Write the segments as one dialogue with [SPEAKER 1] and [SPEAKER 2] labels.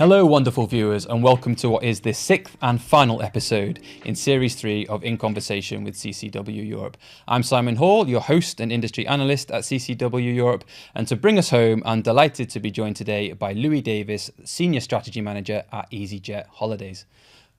[SPEAKER 1] Hello, wonderful viewers, and welcome to what is the sixth and final episode in Series 3 of In Conversation with CCW Europe. I'm Simon Hall, your host and industry analyst at CCW Europe, and to bring us home, I'm delighted to be joined today by Louie Davis, Senior Strategy Manager at easyJet Holidays.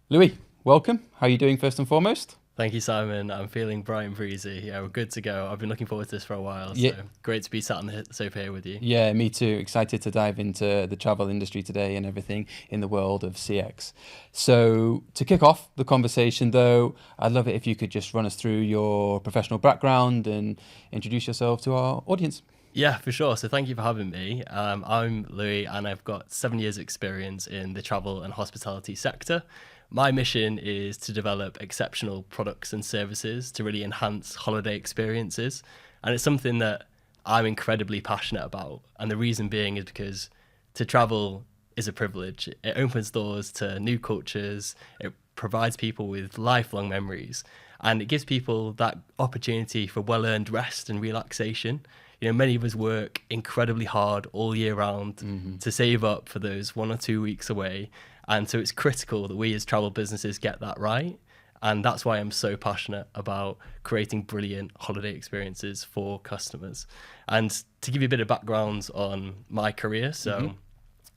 [SPEAKER 1] Louie, welcome. How are you doing first and foremost?
[SPEAKER 2] Thank you, Simon. I'm feeling bright and breezy. Yeah, we're good to go. I've been looking forward to this for a while, so great to be sat on the sofa here with you.
[SPEAKER 1] Yeah, me too. Excited to dive into the travel industry today and everything in the world of CX. So to kick off the conversation, though, I'd love it if you could just run us through your professional background and introduce yourself to our audience.
[SPEAKER 2] Yeah, for sure. So thank you for having me. I'm Louie, and I've got 7 years experience in the travel and hospitality sector. My mission is to develop exceptional products and services to really enhance holiday experiences. And it's something that I'm incredibly passionate about. And the reason being is because to travel is a privilege. It opens doors to new cultures. It provides people with lifelong memories. And it gives people that opportunity for well-earned rest and relaxation. You know, many of us work incredibly hard all year round to save up for those 1 or 2 weeks away. And so it's critical that we as travel businesses get that right. And that's why I'm so passionate about creating brilliant holiday experiences for customers. And to give you a bit of background on my career, so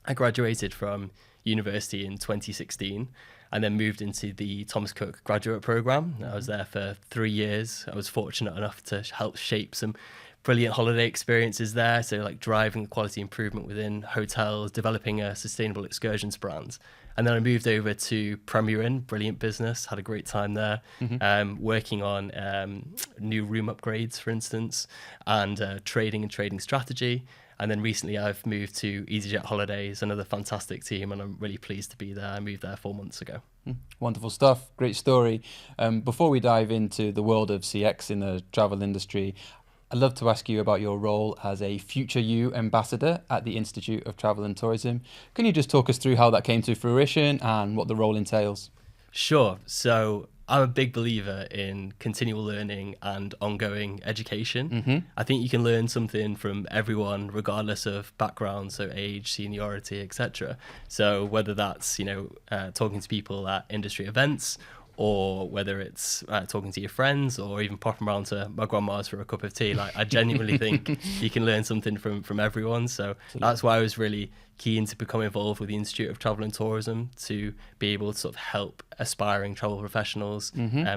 [SPEAKER 2] I graduated from university in 2016 and then moved into the Thomas Cook graduate program. I was there for 3 years. I was fortunate enough to help shape some brilliant holiday experiences there. So like driving quality improvement within hotels, developing a sustainable excursions brand. And then I moved over to Premier Inn, brilliant business, had a great time there, working on new room upgrades, for instance, and trading strategy. And then recently I've moved to easyJet Holidays, another fantastic team, and I'm really pleased to be there. I moved there 4 months ago.
[SPEAKER 1] Wonderful stuff. Great story. Before we dive into the world of CX in the travel industry, I'd love to ask you about your role as a Future You ambassador at the Institute of Travel and Tourism. Can you just talk us through how that came to fruition and what the role entails?
[SPEAKER 2] Sure. So I'm a big believer in continual learning and ongoing education. I think you can learn something from everyone, regardless of background, so age, seniority, etc. So whether that's, talking to people at industry events, or whether it's talking to your friends or even popping around to my grandma's for a cup of tea. Like, I genuinely think you can learn something from everyone. So that's why I was really keen to become involved with the Institute of Travel and Tourism to be able to sort of help aspiring travel professionals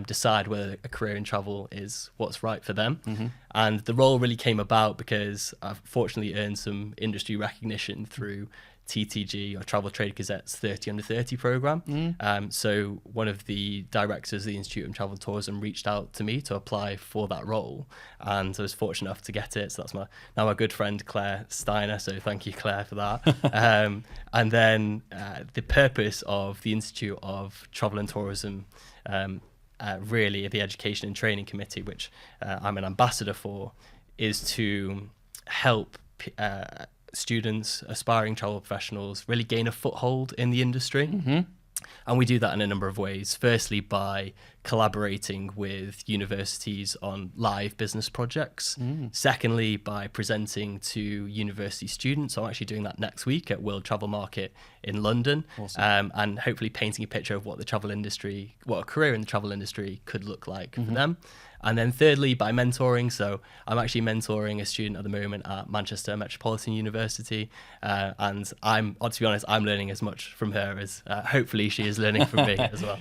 [SPEAKER 2] decide whether a career in travel is what's right for them. And the role really came about because I've fortunately earned some industry recognition through TTG, or Travel Trade Gazette's 30 Under 30 program. So one of the directors of the Institute of Travel and Tourism reached out to me to apply for that role, and I was fortunate enough to get it. So that's my good friend Claire Steiner, so thank you, Claire, for that. And then the purpose of the Institute of Travel and Tourism, really the Education and Training Committee, which I'm an ambassador for, is to help students, aspiring travel professionals, really gain a foothold in the industry. And we do that in a number of ways. Firstly, by collaborating with universities on live business projects. Secondly, by presenting to university students. I'm actually doing that next week at World Travel Market in London. Awesome. And hopefully painting a picture of what a career in the travel industry could look like for them. And then thirdly, by mentoring. So I'm actually mentoring a student at the moment at Manchester Metropolitan University. And to be honest, I'm learning as much from her as hopefully she is learning from me as well.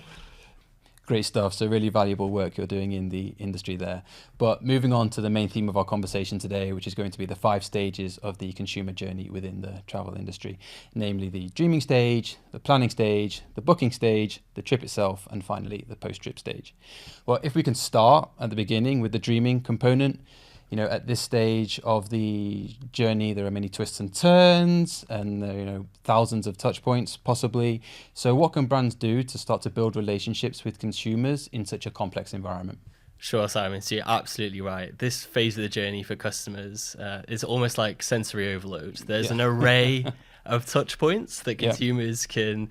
[SPEAKER 1] Great stuff. So really valuable work you're doing in the industry there. But moving on to the main theme of our conversation today, which is going to be the 5 stages of the consumer journey within the travel industry, namely the dreaming stage, the planning stage, the booking stage, the trip itself, and finally the post-trip stage. Well, if we can start at the beginning with the dreaming component, at this stage of the journey, there are many twists and turns and, thousands of touch points possibly. So what can brands do to start to build relationships with consumers in such a complex environment?
[SPEAKER 2] Sure, Simon. So you're absolutely right. This phase of the journey for customers is almost like sensory overload. There's an array of touch points that consumers can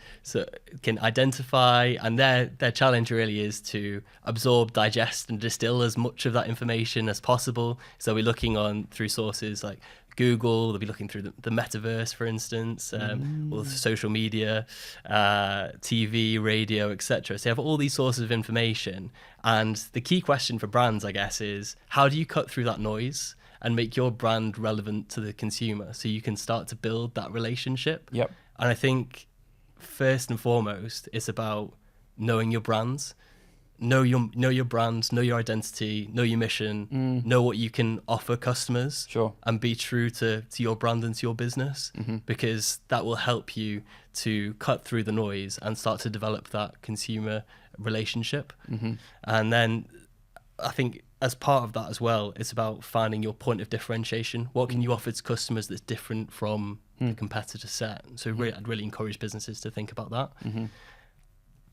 [SPEAKER 2] identify, and their challenge really is to absorb, digest, and distill as much of that information as possible. So we're looking through sources like Google, they'll be looking through the metaverse, for instance, or social media, TV, radio, etc. So you have all these sources of information, and the key question for brands, I guess, is how do you cut through that noise and make your brand relevant to the consumer so you can start to build that relationship?
[SPEAKER 1] Yep.
[SPEAKER 2] And I think first and foremost, it's about knowing your brands. Know your brand, know your identity, know your mission, know what you can offer customers, and be true to your brand and to your business, because that will help you to cut through the noise and start to develop that consumer relationship. And then I think as part of that as well, it's about finding your point of differentiation. What can you offer to customers that's different from the competitor set? So I'd really encourage businesses to think about that.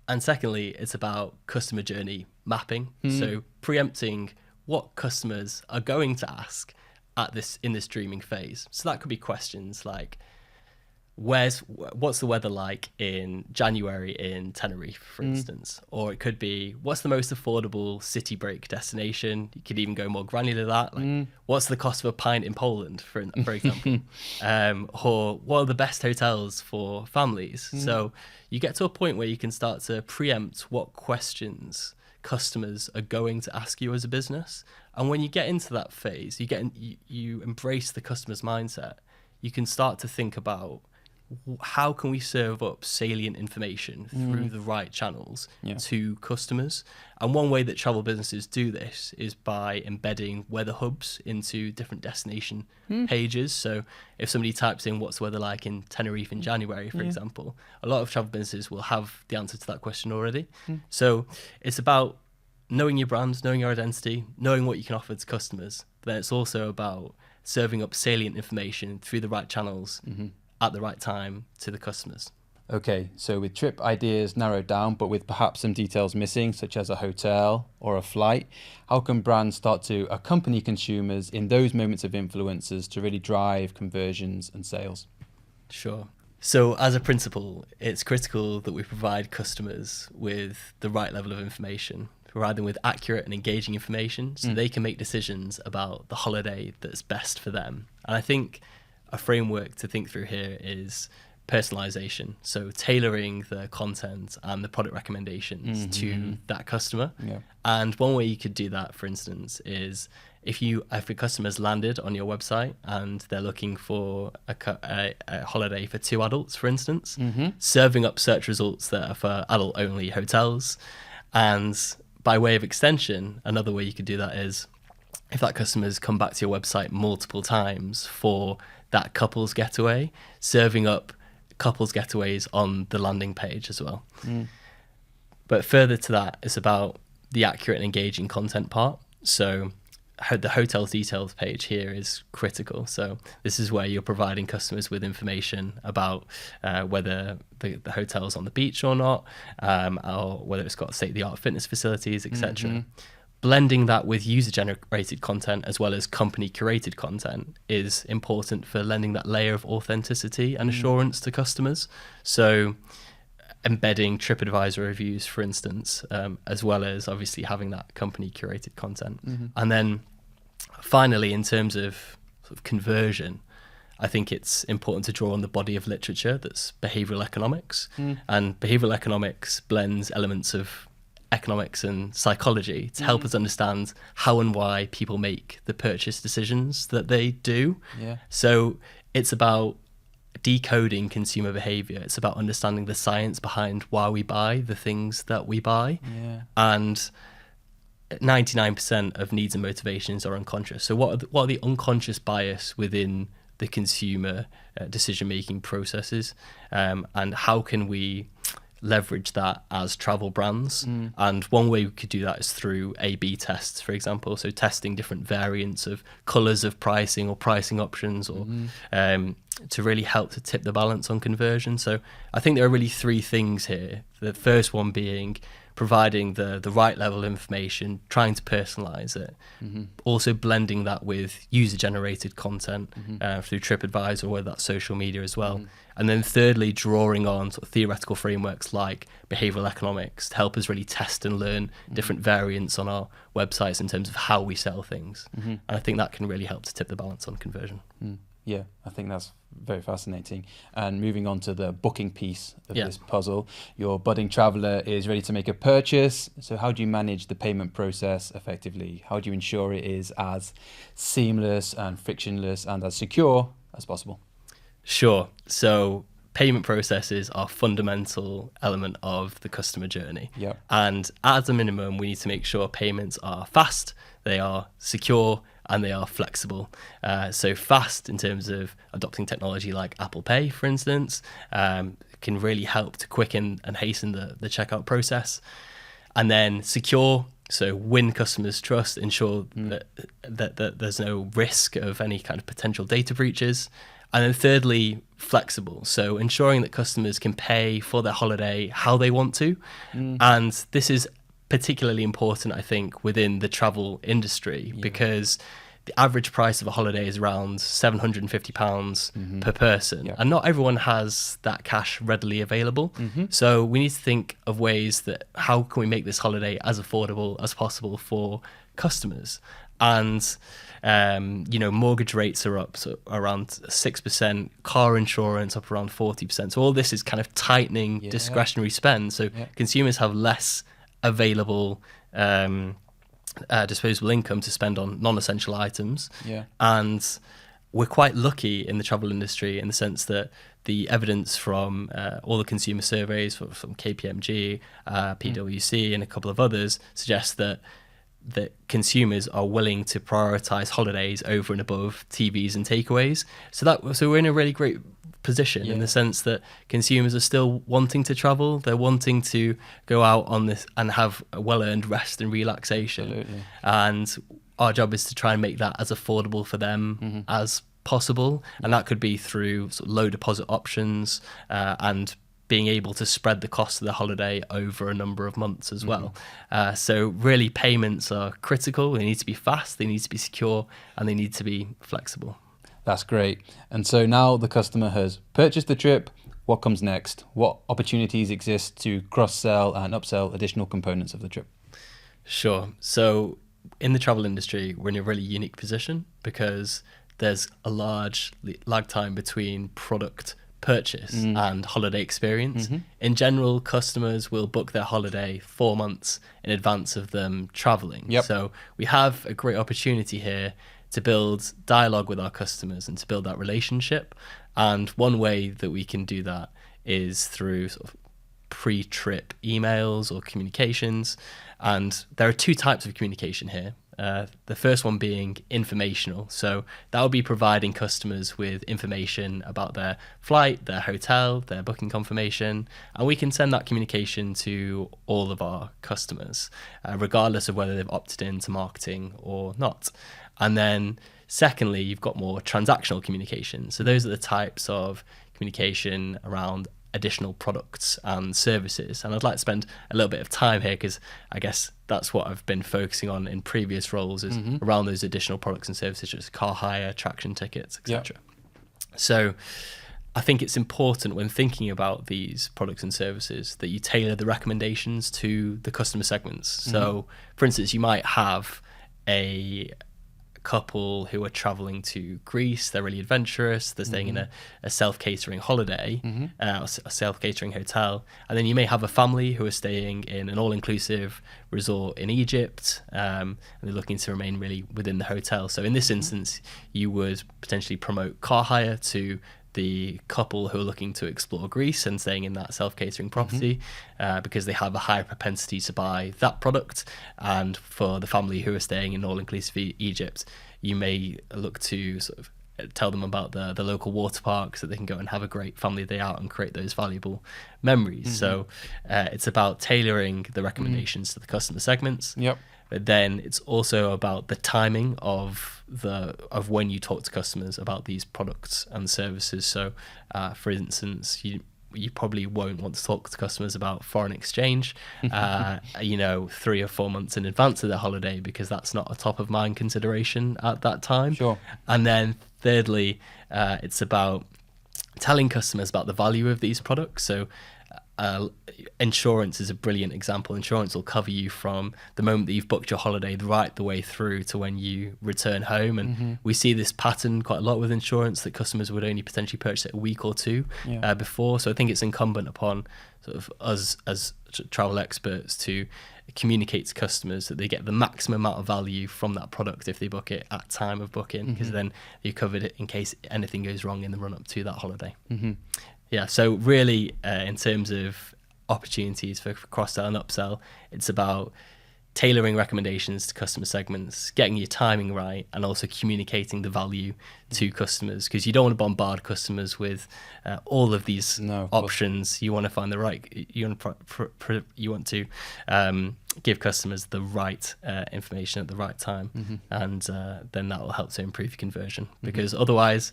[SPEAKER 2] And secondly, it's about customer journey mapping. So preempting what customers are going to ask in this dreaming phase. So that could be questions like, what's the weather like in January in Tenerife, for instance? Or it could be, what's the most affordable city break destination? You could even go more granular than that. Like, what's the cost of a pint in Poland, for example? Or what are the best hotels for families? So you get to a point where you can start to preempt what questions customers are going to ask you as a business. And when you get into that phase, you embrace the customer's mindset. You can start to think about, how can we serve up salient information through the right channels to customers? And one way that travel businesses do this is by embedding weather hubs into different destination pages. So if somebody types in what's the weather like in Tenerife in January, for example, a lot of travel businesses will have the answer to that question already. So it's about knowing your brand, knowing your identity, knowing what you can offer to customers. But then it's also about serving up salient information through the right channels at the right time to the customers.
[SPEAKER 1] Okay, so with trip ideas narrowed down, but with perhaps some details missing, such as a hotel or a flight, how can brands start to accompany consumers in those moments of influences to really drive conversions and sales?
[SPEAKER 2] Sure. So as a principle, it's critical that we provide customers with the right level of information, provide them with accurate and engaging information so they can make decisions about the holiday that's best for them. And I think a framework to think through here is personalization. So tailoring the content and the product recommendations to that customer. And one way you could do that, for instance, is if a customer's landed on your website and they're looking for a holiday for 2 adults, for instance, serving up search results that are for adult-only hotels. And by way of extension, another way you could do that is if that customer's come back to your website multiple times for that couples getaway, serving up couples getaways on the landing page as well. But further to that, it's about the accurate and engaging content part. So the hotel's details page here is critical. So this is where you're providing customers with information about whether the hotel's on the beach or not, or whether it's got state-of-the-art fitness facilities, etc. Blending that with user-generated content as well as company-curated content is important for lending that layer of authenticity and assurance to customers. So embedding TripAdvisor reviews, for instance, as well as obviously having that company-curated content. And then finally, in terms of sort of conversion, I think it's important to draw on the body of literature that's behavioral economics. And behavioral economics blends elements of economics and psychology to help us understand how and why people make the purchase decisions that they do. So it's about decoding consumer behavior. It's about understanding the science behind why we buy the things that we buy. And 99% of needs and motivations are unconscious. So what are the unconscious bias within the consumer decision-making processes, and how can we leverage that as travel brands? And one way we could do that is through A/B tests, for example. So testing different variants of colours of pricing or pricing options, or to really help to tip the balance on conversion. So I think there are really 3 things here. The first one being providing the right level of information, trying to personalize it, also blending that with user-generated content through TripAdvisor, whether that's social media as well. And then thirdly, drawing on sort of theoretical frameworks like behavioral economics to help us really test and learn different variants on our websites in terms of how we sell things. And I think that can really help to tip the balance on conversion.
[SPEAKER 1] Yeah, I think that's very fascinating. And moving on to the booking piece of this puzzle, your budding traveller is ready to make a purchase. So how do you manage the payment process effectively? How do you ensure it is as seamless and frictionless and as secure as possible?
[SPEAKER 2] Sure. So payment processes are a fundamental element of the customer journey.
[SPEAKER 1] Yep.
[SPEAKER 2] And as a minimum, we need to make sure payments are fast, they are secure, and they are flexible. So fast in terms of adopting technology like Apple Pay, for instance, can really help to quicken and hasten the checkout process. And then secure, so win customers' trust, ensure that there's no risk of any kind of potential data breaches. And then thirdly, flexible. So ensuring that customers can pay for their holiday how they want to. And this is particularly important, I think, within the travel industry, because the average price of a holiday is around £750 per person. And not everyone has that cash readily available. So we need to think of ways that how can we make this holiday as affordable as possible for customers. And mortgage rates are up around 6%, car insurance up around 40%. So all this is kind of tightening discretionary spend. So consumers have less available disposable income to spend on non-essential items. And we're quite lucky in the travel industry in the sense that the evidence from all the consumer surveys from KPMG, PwC, and a couple of others suggests that consumers are willing to prioritize holidays over and above TVs and takeaways. So we're in a really great position in the sense that consumers are still wanting to travel. They're wanting to go out on this and have a well-earned rest and relaxation.
[SPEAKER 1] Absolutely.
[SPEAKER 2] And our job is to try and make that as affordable for them as possible. And that could be through sort of low deposit options and being able to spread the cost of the holiday over a number of months as well. So really payments are critical. They need to be fast, they need to be secure, and they need to be flexible.
[SPEAKER 1] That's great. And so now the customer has purchased the trip. What comes next? What opportunities exist to cross-sell and upsell additional components of the trip?
[SPEAKER 2] Sure. So in the travel industry, we're in a really unique position because there's a large lag time between product purchase and holiday experience. In general, customers will book their holiday 4 months in advance of them traveling. So we have a great opportunity here to build dialogue with our customers and to build that relationship. And one way that we can do that is through sort of pre-trip emails or communications. And there are two types of communication here. The first one being informational. So that will be providing customers with information about their flight, their hotel, their booking confirmation. And we can send that communication to all of our customers, regardless of whether they've opted into marketing or not. And then secondly, you've got more transactional communication. So those are the types of communication around additional products and services. And I'd like to spend a little bit of time here because I guess that's what I've been focusing on in previous roles is around those additional products and services such as car hire, attraction tickets, etc. So I think it's important when thinking about these products and services that you tailor the recommendations to the customer segments. So for instance, you might have a couple who are traveling to Greece. They're really adventurous. They're staying in a self-catering holiday, a self-catering hotel. And then you may have a family who are staying in an all-inclusive resort in Egypt, and they're looking to remain really within the hotel. So in this instance, you would potentially promote car hire to the couple who are looking to explore Greece and staying in that self-catering property because they have a higher propensity to buy that product. And for the family who are staying in all-inclusive Egypt, you may look to sort of tell them about the local water park so they can go and have a great family day out and create those valuable memories. So it's about tailoring the recommendations to the customer segments. But then it's also about the timing of when you talk to customers about these products and services. So, for instance, you probably won't want to talk to customers about foreign exchange, 3 or 4 months in advance of their holiday, because that's not a top of mind consideration at that time.
[SPEAKER 1] Sure.
[SPEAKER 2] And then thirdly, it's about telling customers about the value of these products. So insurance is a brilliant example. Insurance will cover you from the moment that you've booked your holiday right the way through to when you return home. And we see this pattern quite a lot with insurance, that customers would only potentially purchase it a week or two before. So I think it's incumbent upon sort of us as travel experts to communicate to customers that they get the maximum amount of value from that product if they book it at time of booking, because then you're covered it in case anything goes wrong in the run up to that holiday. Yeah, so really, in terms of opportunities for cross-sell and upsell, it's about tailoring recommendations to customer segments, getting your timing right, and also communicating the value to customers, because you don't want to bombard customers with all of these options. You want to find the right. You want to give customers the right information at the right time, and then that will help to improve your conversion. Because otherwise,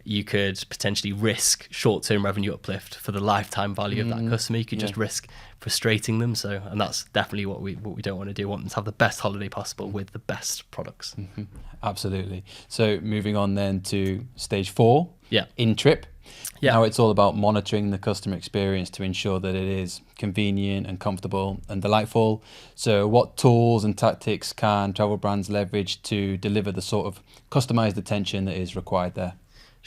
[SPEAKER 2] you could potentially risk short-term revenue uplift for the lifetime value of that customer. You could just risk frustrating them. So, and that's definitely what we don't want to do. We want them to have the best holiday possible with the best products.
[SPEAKER 1] Absolutely. So moving on then to stage 4, in trip.
[SPEAKER 2] Yeah.
[SPEAKER 1] Now it's all about monitoring the customer experience to ensure that it is convenient and comfortable and delightful. So what tools and tactics can travel brands leverage to deliver the sort of customized attention that is required there?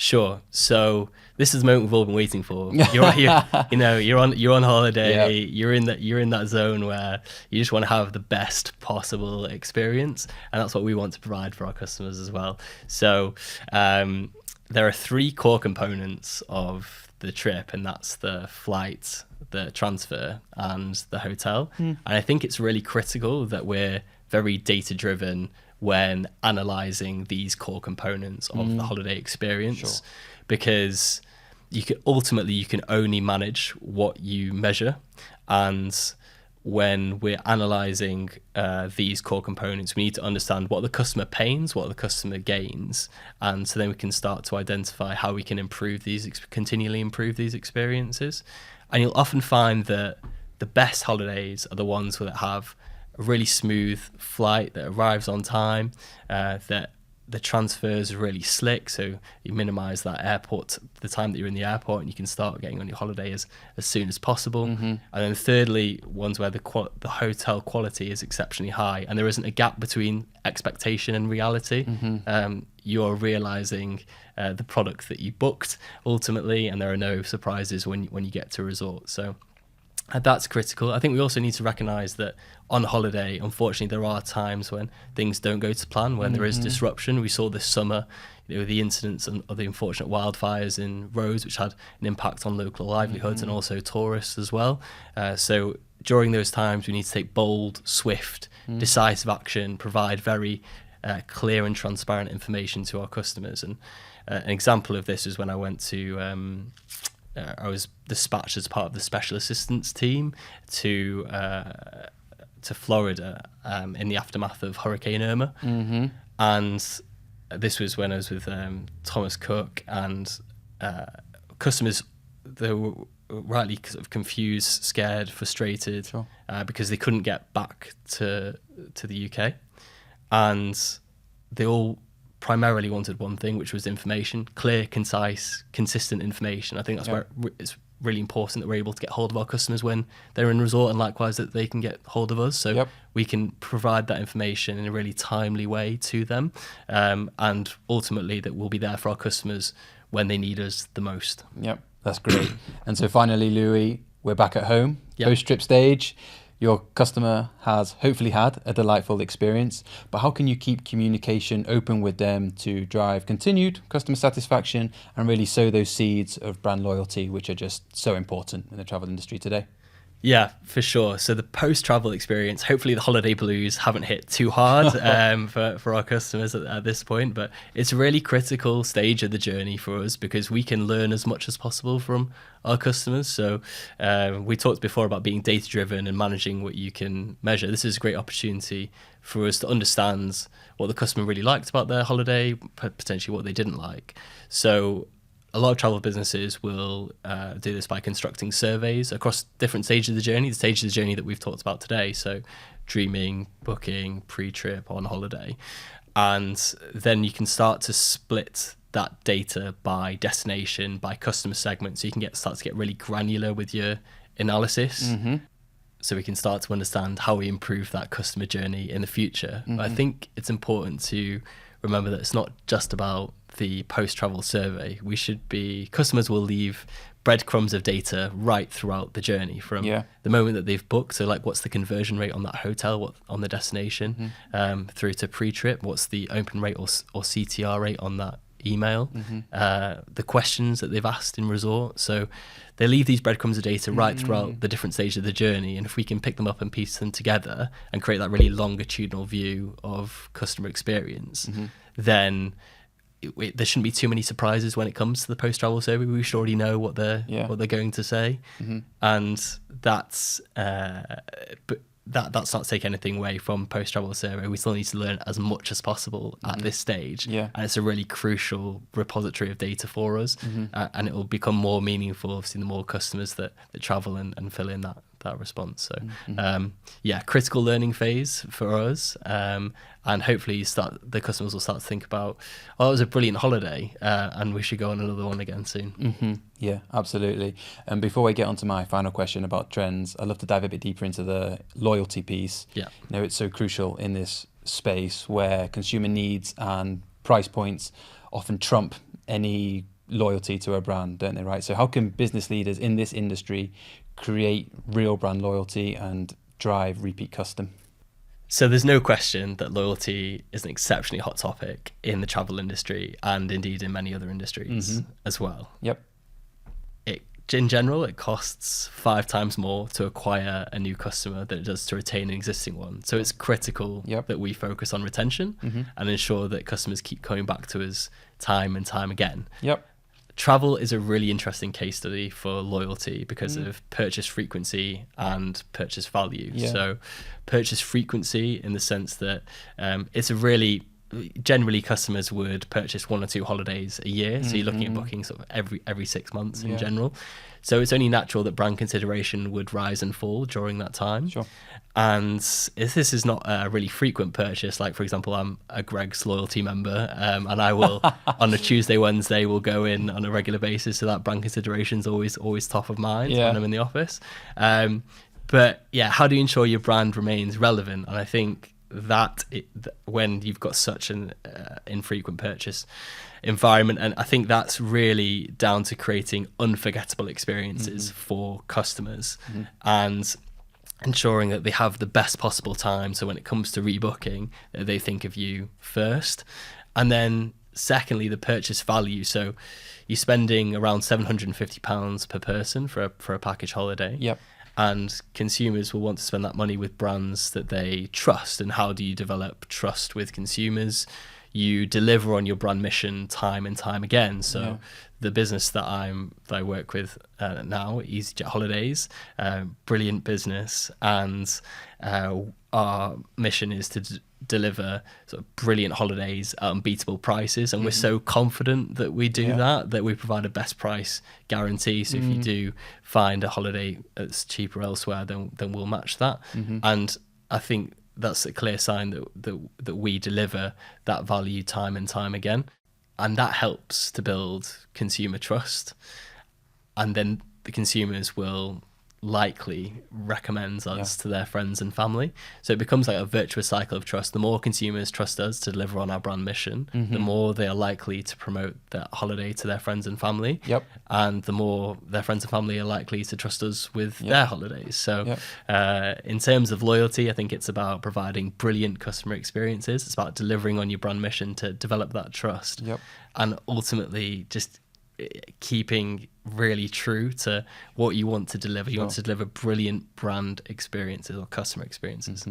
[SPEAKER 2] Sure. So this is the moment we've all been waiting for. You're on holiday. You're in that zone where you just want to have the best possible experience, and that's what we want to provide for our customers as well. So there are 3 core components of the trip, and that's the flight, the transfer, and the hotel. And I think it's really critical that we're very data driven when analyzing these core components of the holiday experience, because you can only manage what you measure. And when we're analyzing these core components, we need to understand what the customer pains, what the customer gains, and so then we can start to identify how we can continually improve these experiences. And you'll often find that the best holidays are the ones that have a really smooth flight that arrives on time, that the transfers are really slick, so you minimize that the time that you're in the airport, and you can start getting on your holiday as soon as possible. And then thirdly, ones where the hotel quality is exceptionally high and there isn't a gap between expectation and reality. You're realizing the product that you booked ultimately, and there are no surprises when you get to a resort. So that's critical. I think we also need to recognize that on holiday, unfortunately, there are times when things don't go to plan, when there is disruption. We saw this summer, the incidents of the unfortunate wildfires in Rhodes, which had an impact on local livelihoods and also tourists as well. So during those times, we need to take bold, swift, decisive action, provide very clear and transparent information to our customers. And an example of this is when I went to I was dispatched as part of the special assistance team to Florida in the aftermath of Hurricane Irma. And this was when I was with Thomas Cook, and customers, they were rightly sort of confused, scared, frustrated, because they couldn't get back to the UK. And they all primarily wanted one thing, which was information, clear, concise, consistent information. I think that's where it's really important that we're able to get hold of our customers when they're in resort, and likewise that they can get hold of us, so we can provide that information in a really timely way to them, and ultimately that we'll be there for our customers when they need us the most.
[SPEAKER 1] That's great. And so finally, Louie, we're back at home, post-trip stage. Your customer has hopefully had a delightful experience, but how can you keep communication open with them to drive continued customer satisfaction and really sow those seeds of brand loyalty, which are just so important in the travel industry today?
[SPEAKER 2] Yeah, for sure. So the post-travel experience, hopefully the holiday blues haven't hit too hard for our customers at this point, but it's a really critical stage of the journey for us because we can learn as much as possible from our customers. So we talked before about being data-driven and managing what you can measure. This is a great opportunity for us to understand what the customer really liked about their holiday, potentially what they didn't like. So a lot of travel businesses will do this by constructing surveys across different stages of the journey, the stages of the journey that we've talked about today. So dreaming, booking, pre-trip, on holiday. And then you can start to split that data by destination, by customer segment. So you can start to get really granular with your analysis. So we can start to understand how we improve that customer journey in the future. But I think it's important to remember that it's not just about the post-travel survey. Customers will leave breadcrumbs of data right throughout the journey from the moment that they've booked. So like, what's the conversion rate on that hotel, on the destination, through to pre-trip, what's the open rate or CTR rate on that email, the questions that they've asked in resort. So they leave these breadcrumbs of data right throughout the different stages of the journey. And if we can pick them up and piece them together and create that really longitudinal view of customer experience, then there shouldn't be too many surprises when it comes to the post-travel survey. We should already know what they're going to say, and that's not to take anything away from post-travel survey. We still need to learn as much as possible at this stage, and it's a really crucial repository of data for us, and it will become more meaningful, obviously, the more customers that travel and fill in that response. So critical learning phase for us, and hopefully the customers will start to think about, oh, it was a brilliant holiday, and we should go on another one again soon.
[SPEAKER 1] Yeah, absolutely. And before we get on to my final question about trends, I'd love to dive a bit deeper into the loyalty piece. It's so crucial in this space where consumer needs and price points often trump any loyalty to a brand, don't they, right? So how can business leaders in this industry create real brand loyalty and drive repeat custom?
[SPEAKER 2] So there's no question that loyalty is an exceptionally hot topic in the travel industry, and indeed in many other industries as well. In general, it costs 5 times more to acquire a new customer than it does to retain an existing one. So it's critical that we focus on retention and ensure that customers keep coming back to us time and time again. Travel is a really interesting case study for loyalty because of purchase frequency and purchase value. So purchase frequency in the sense that it's a really, generally customers would purchase 1 or 2 holidays a year. So you're looking at booking sort of every 6 months in general. So it's only natural that brand consideration would rise and fall during that time. And if this is not a really frequent purchase, like for example, I'm a Greg's loyalty member, and I will on a Tuesday, Wednesday, will go in on a regular basis. So that brand consideration is always top of mind when I'm in the office. But how do you ensure your brand remains relevant? And I think that when you've got such an infrequent purchase environment, and I think that's really down to creating unforgettable experiences for customers and ensuring that they have the best possible time. So when it comes to rebooking, they think of you first. And then secondly, the purchase value. So you're spending around £750 per person for a package holiday. And consumers will want to spend that money with brands that they trust. And how do you develop trust with consumers? You deliver on your brand mission time and time again. So the business that I work with now, easyJet Holidays, brilliant business, and our mission is to deliver sort of brilliant holidays at unbeatable prices, and we're so confident that we do that we provide a best price guarantee. So if you do find a holiday that's cheaper elsewhere, then we'll match that. And I think that's a clear sign that we deliver that value time and time again, and that helps to build consumer trust, and then the consumers will likely recommend us to their friends and family. So it becomes like a virtuous cycle of trust. The more consumers trust us to deliver on our brand mission, the more they are likely to promote that holiday to their friends and family, and the more their friends and family are likely to trust us with their holidays. So in terms of loyalty, I think it's about providing brilliant customer experiences. It's about delivering on your brand mission to develop that trust, and ultimately just keeping really true to what you want to deliver. You want to deliver brilliant brand experiences or customer experiences.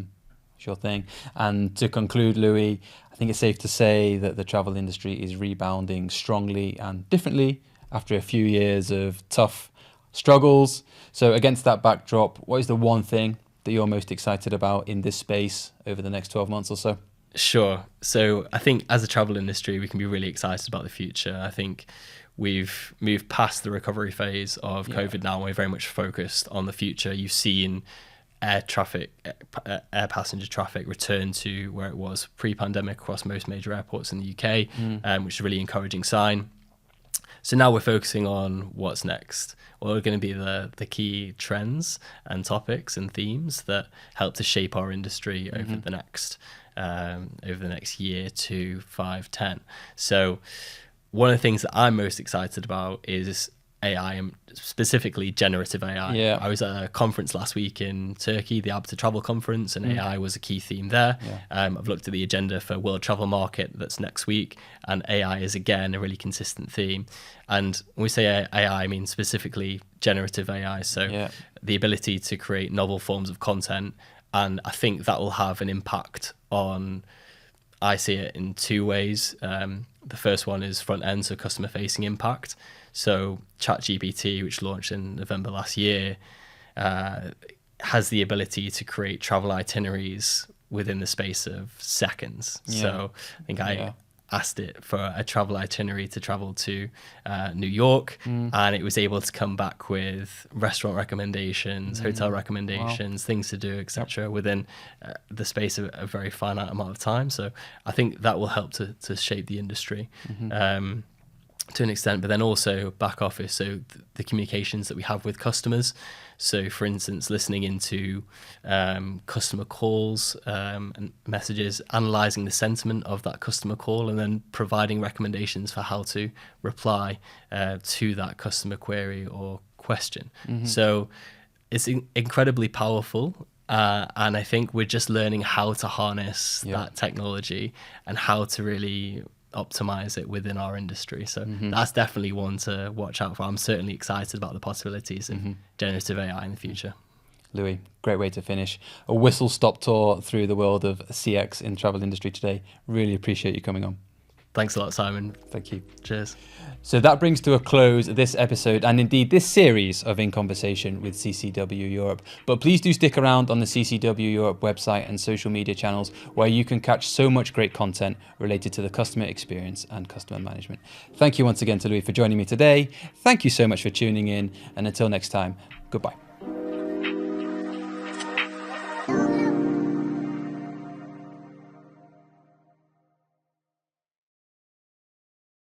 [SPEAKER 1] Sure thing. And to conclude, Louie, I think it's safe to say that the travel industry is rebounding strongly and differently after a few years of tough struggles. So against that backdrop, what is the one thing that you're most excited about in this space over the next 12 months or so?
[SPEAKER 2] Sure. So I think as a travel industry, we can be really excited about the future. I think we've moved past the recovery phase of COVID now. We're very much focused on the future. You've seen air passenger traffic return to where it was pre-pandemic across most major airports in the UK, which is a really encouraging sign. So now we're focusing on what's next. What are going to be the key trends and topics and themes that help to shape our industry over the next year, 2, 5, 10. So one of the things that I'm most excited about is AI, and specifically generative AI.
[SPEAKER 1] Yeah.
[SPEAKER 2] I was at a conference last week in Turkey, the Abta Travel Conference, and AI was a key theme there. I've looked at the agenda for World Travel Market that's next week, and AI is again a really consistent theme. And when we say AI, I mean specifically generative AI, so the ability to create novel forms of content. And I think that will have an impact on, I see it in 2 ways. The first one is front end, so customer facing impact. So ChatGPT, which launched in November last year, has the ability to create travel itineraries within the space of seconds. So I think I asked it for a travel itinerary to travel to New York, and it was able to come back with restaurant recommendations, hotel recommendations, things to do, etc., within the space of a very finite amount of time. So I think that will help to shape the industry to an extent, but then also back office, so the communications that we have with customers. So for instance, listening into customer calls and messages, analysing the sentiment of that customer call, and then providing recommendations for how to reply to that customer query or question. So it's incredibly powerful. And I think we're just learning how to harness that technology and how to really optimize it within our industry. So that's definitely one to watch out for. I'm certainly excited about the possibilities of generative AI in the future.
[SPEAKER 1] Louie, great way to finish. A whistle-stop tour through the world of CX in travel industry today. Really appreciate you coming on.
[SPEAKER 2] Thanks a lot, Simon.
[SPEAKER 1] Thank you.
[SPEAKER 2] Cheers.
[SPEAKER 1] So that brings to a close this episode and indeed this series of In Conversation with CCW Europe. But please do stick around on the CCW Europe website and social media channels where you can catch so much great content related to the customer experience and customer management. Thank you once again to Louie for joining me today. Thank you so much for tuning in, and until next time, goodbye.